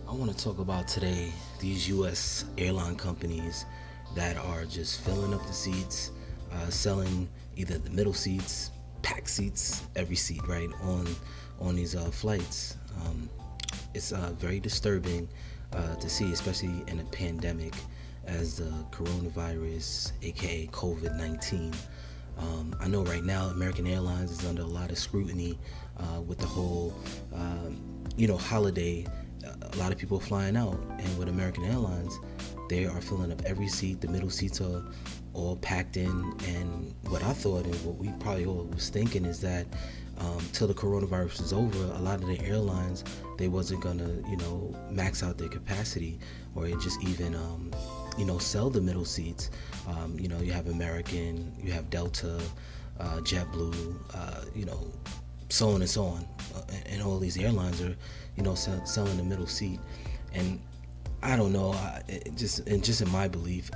I want to talk about today these US airline companies that are just filling up the seats, selling either the middle seats, pack seats, every seat, right, on these flights. It's very disturbing to see, especially in a pandemic, as the coronavirus, aka COVID-19. I know right now American Airlines is under a lot of scrutiny with the whole, holiday. A lot of people flying out, and with American Airlines, they are filling up every seat. The middle seats are all packed in, and what I thought and what we probably all was thinking is that till the coronavirus is over, a lot of the airlines, they wasn't gonna, max out their capacity, or just even sell the middle seats. You have American, you have Delta, JetBlue, so on and so on. And all these airlines are, selling the middle seat. And I don't know, just in my belief,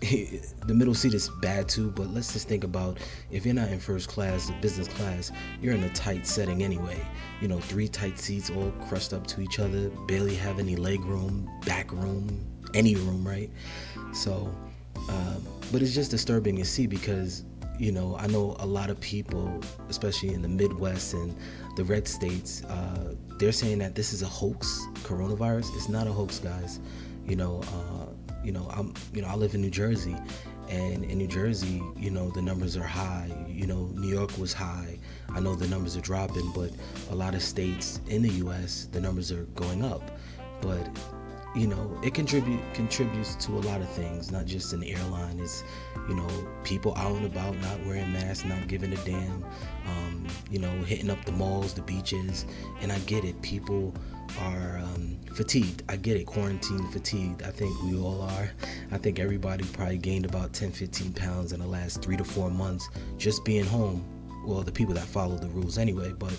the middle seat is bad too, but let's just think about, if you're not in first class or business class, you're in a tight setting anyway. Three tight seats all crushed up to each other, barely have any leg room, back room, any room, right? So, but it's just disturbing to see because, I know a lot of people, especially in the Midwest and the red states, they're saying that this is a hoax, coronavirus. It's not a hoax, guys. I live in New Jersey, and in New Jersey, the numbers are high. New York was high. I know the numbers are dropping, but a lot of states in the U.S., the numbers are going up. But it contributes to a lot of things, not just an airline. It's, people out and about, not wearing masks, not giving a damn, hitting up the malls, the beaches. And I get it. People are fatigued. I get it. Quarantine fatigued. I think we all are. I think everybody probably gained about 10, 15 pounds in the last 3 to 4 months just being home. Well, the people that follow the rules anyway, but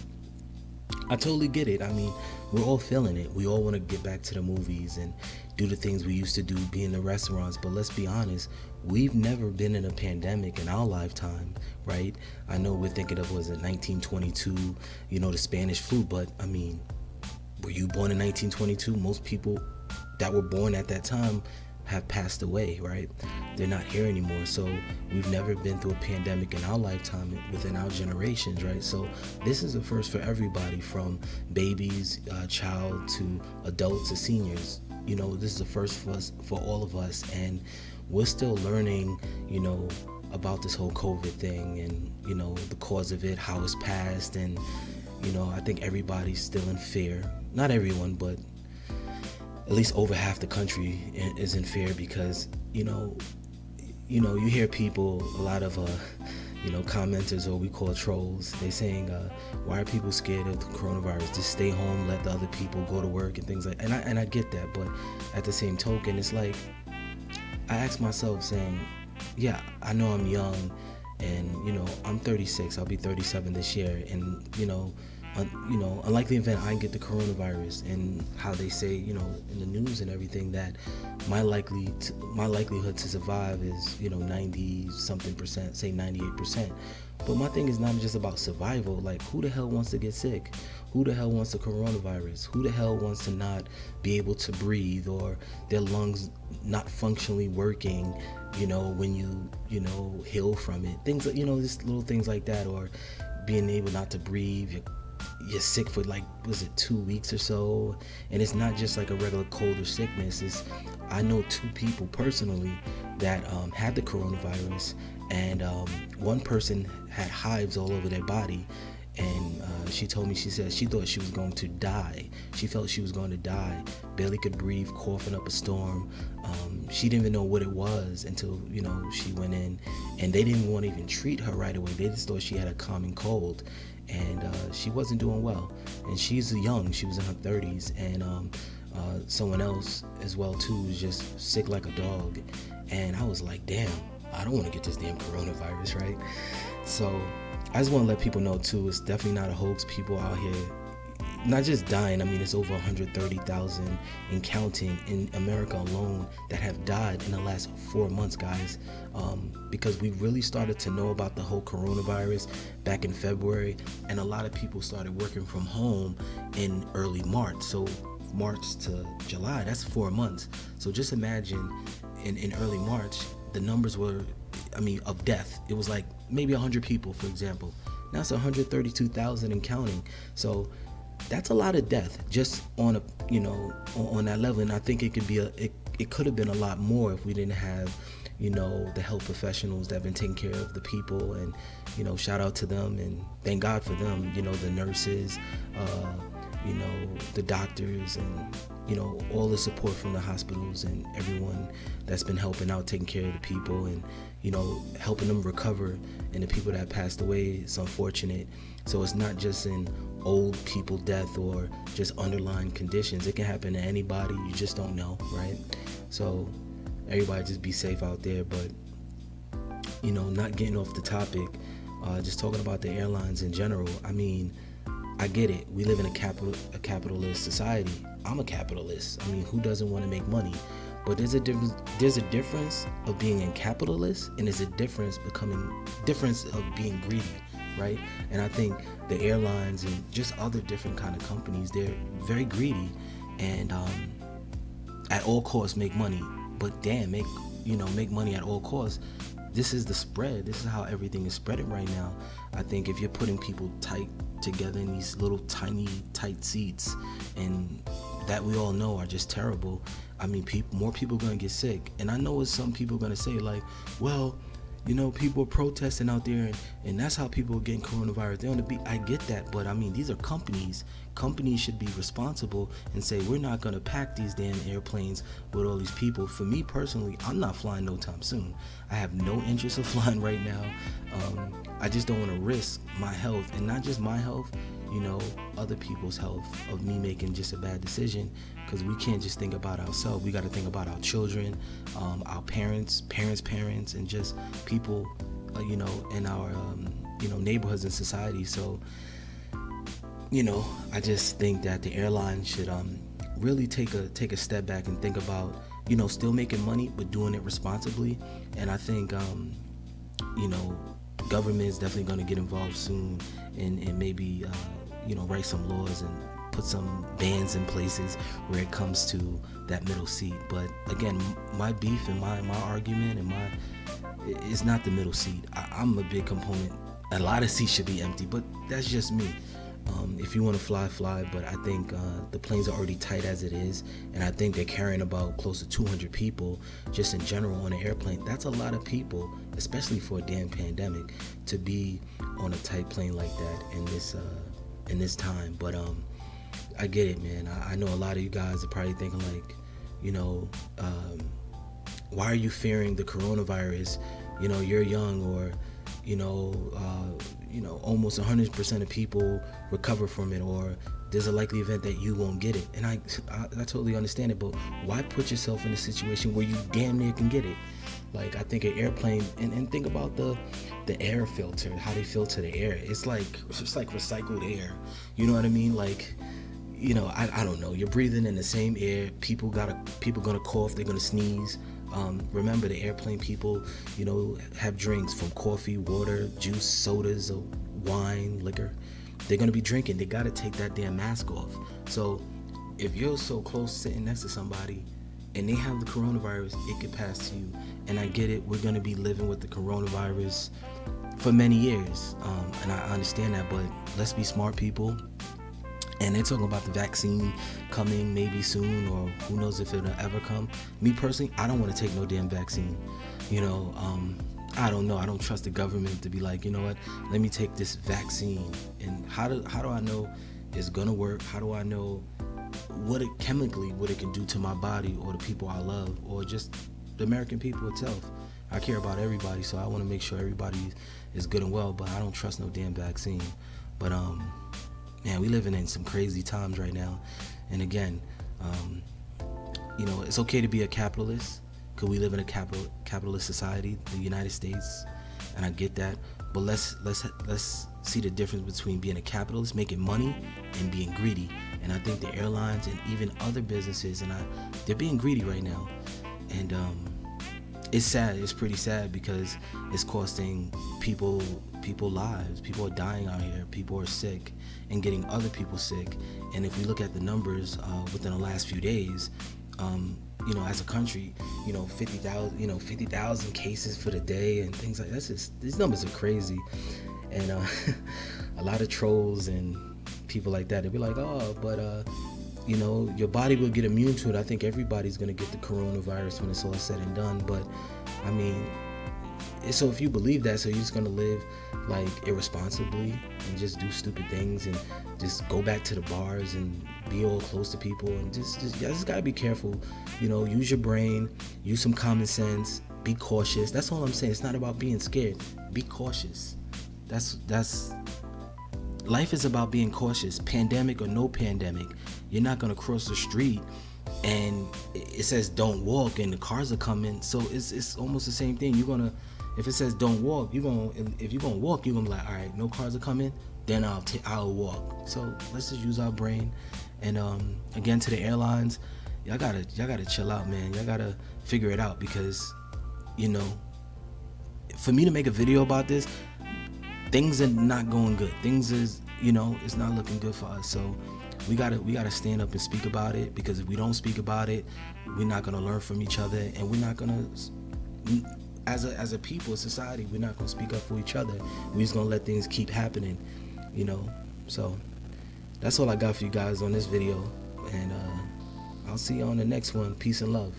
I totally get it. I mean, we're all feeling it. We all want to get back to the movies and do the things we used to do, be in the restaurants. But let's be honest, we've never been in a pandemic in our lifetime, right? I know we're thinking of, was it 1922, the Spanish flu, but I mean, were you born in 1922? Most people that were born at that time have passed away, right? They're not here anymore. So we've never been through a pandemic in our lifetime within our generations, right? So this is a first for everybody, from babies, child, to adults, to seniors. This is a first for us, for all of us, and we're still learning, about this whole COVID thing, and the cause of it, how it's passed, and I think everybody's still in fear. Not everyone, but at least over half the country is in fear because, you hear people, a lot of, commenters, or we call trolls, they saying, why are people scared of the coronavirus? Just stay home, let the other people go to work and things like that. And I get that, but at the same token, it's like, I ask myself saying, yeah, I know I'm young, and, I'm 36, I'll be 37 this year, and, unlikely event I get the coronavirus, and how they say, in the news and everything, that my likelihood to survive is, 90 something percent, say 98%. But my thing is not just about survival. Like, who the hell wants to get sick? Who the hell wants the coronavirus? Who the hell wants to not be able to breathe, or their lungs not functionally working, when you heal from it? Things like, just little things like that, or being able not to breathe. You're sick for, like, was it 2 weeks or so? And it's not just like a regular cold or sickness. I know 2 people personally that had the coronavirus, and one person had hives all over their body, and she told me, she said she thought she was going to die. She felt she was going to die, barely could breathe, coughing up a storm. She didn't even know what it was until, she went in, and they didn't want to even treat her right away. They just thought she had a common cold, and she wasn't doing well. And she's young, she was in her 30s, and someone else as well too was just sick like a dog. And I was like, damn, I don't want to get this damn coronavirus, right? So I just want to let people know too, it's definitely not a hoax. People out here not just dying, I mean, it's over 130,000 and counting in America alone that have died in the last 4 months, guys, because we really started to know about the whole coronavirus back in February, and a lot of people started working from home in early March. So March to July, that's 4 months. So just imagine in early March, the numbers were, of death, it was like maybe 100 people, for example. Now it's 132,000 and counting. So that's a lot of death just on on that level. And I think it could have been a lot more if we didn't have, the health professionals that have been taking care of the people, and, shout out to them and thank God for them, the nurses, the doctors, and, all the support from the hospitals and everyone that's been helping out, taking care of the people, and, helping them recover. And the people that passed away, it's unfortunate. So it's not just in old people death or just underlying conditions. It can happen to anybody. You just don't know, right? So everybody just be safe out there. But, not getting off the topic, just talking about the airlines in general. I get it. We live in a capitalist society. I'm a capitalist. Who doesn't want to make money? But there's a difference of being a capitalist, and there's a difference of being greedy, right? And I think the airlines and just other different kind of companies, they're very greedy and at all costs make money. But damn, make money at all costs. This is the spread. This is how everything is spreading right now. I think if you're putting people tight together in these little tiny tight seats, and that we all know are just terrible, more people are going to get sick. And I know what some people are going to say, like, well, people are protesting out there, and that's how people are getting coronavirus. They're on the beat. I get that, but these are companies. Companies should be responsible and say, we're not going to pack these damn airplanes with all these people. For me personally, I'm not flying no time soon. I have no interest of flying right now. I just don't want to risk my health, and not just my health, other people's health, of me making just a bad decision, because we can't just think about ourselves. We got to think about our children, our parents, and just people, in our, neighborhoods and society. So, I just think that the airline should really take a step back and think about, still making money, but doing it responsibly. And I think, government is definitely going to get involved soon, and maybe, write some laws and put some bans in places where it comes to that middle seat. But again, my beef and my argument is not the middle seat. I'm a big component. A lot of seats should be empty, but that's just me. If you want to fly, but I think the planes are already tight as it is, and I think they're carrying about close to 200 people just in general on an airplane. That's a lot of people, especially for a damn pandemic, to be on a tight plane like that in this time. But I get it, man. I know a lot of you guys are probably thinking like, why are you fearing the coronavirus? You're young, or almost 100% of people recover from it, or there's a likely event that you won't get it. And I totally understand it, but why put yourself in a situation where you damn near can get it? Like, I think an airplane, and think about the air filter, how they filter the air. It's like recycled air. You know what I mean? Like, I don't know. You're breathing in the same air. People gonna cough. They're gonna sneeze. Remember, the airplane people, have drinks from coffee, water, juice, sodas, or wine, liquor. They're going to be drinking. They got to take that damn mask off. So if you're so close sitting next to somebody and they have the coronavirus, it could pass to you. And I get it. We're going to be living with the coronavirus for many years. And I understand that, but let's be smart people. And they're talking about the vaccine coming maybe soon, or who knows if it'll ever come. Me personally, I don't want to take no damn vaccine. I don't know. I don't trust the government to be like, let me take this vaccine. And how do I know it's gonna work? How do I know what it can do to my body or the people I love, or just the American people itself? I care about everybody, so I want to make sure everybody is good and well. But I don't trust no damn vaccine. But man, we living in some crazy times right now. And again, it's okay to be a capitalist, because we live in a capitalist society, the United States, and I get that. But let's see the difference between being a capitalist, making money, and being greedy. And I think the airlines and even other businesses, they're being greedy right now. And it's sad. It's pretty sad because it's costing people lives. People are dying out here. People are sick and getting other people sick. And if we look at the numbers within the last few days, as a country, 50,000 cases for the day and things like that. That's just, these numbers are crazy. And a lot of trolls and people like that, they'll be like, oh, but your body will get immune to it. I think everybody's gonna get the coronavirus when it's all said and done. But I mean, so if you believe that, so you're just gonna live like irresponsibly and just do stupid things and just go back to the bars and be all close to people and just gotta be careful. Use your brain, use some common sense, be cautious. That's all I'm saying. It's not about being scared. Be cautious. That's life is about being cautious. Pandemic or no pandemic, you're not gonna cross the street and it says don't walk and the cars are coming. So it's almost the same thing. If it says don't walk, if you're gonna walk, you're gonna be like, all right, no cars are coming, then I'll walk. So let's just use our brain. And again, to the airlines, y'all gotta chill out, man. Y'all gotta figure it out, because for me to make a video about this, things are not going good. Things is it's not looking good for us. So we gotta stand up and speak about it, because if we don't speak about it, we're not gonna learn from each other, and we're not gonna, as a people, society, we're not gonna speak up for each other. We're just gonna let things keep happening, So that's all I got for you guys on this video, and I'll see you on the next one. Peace and love.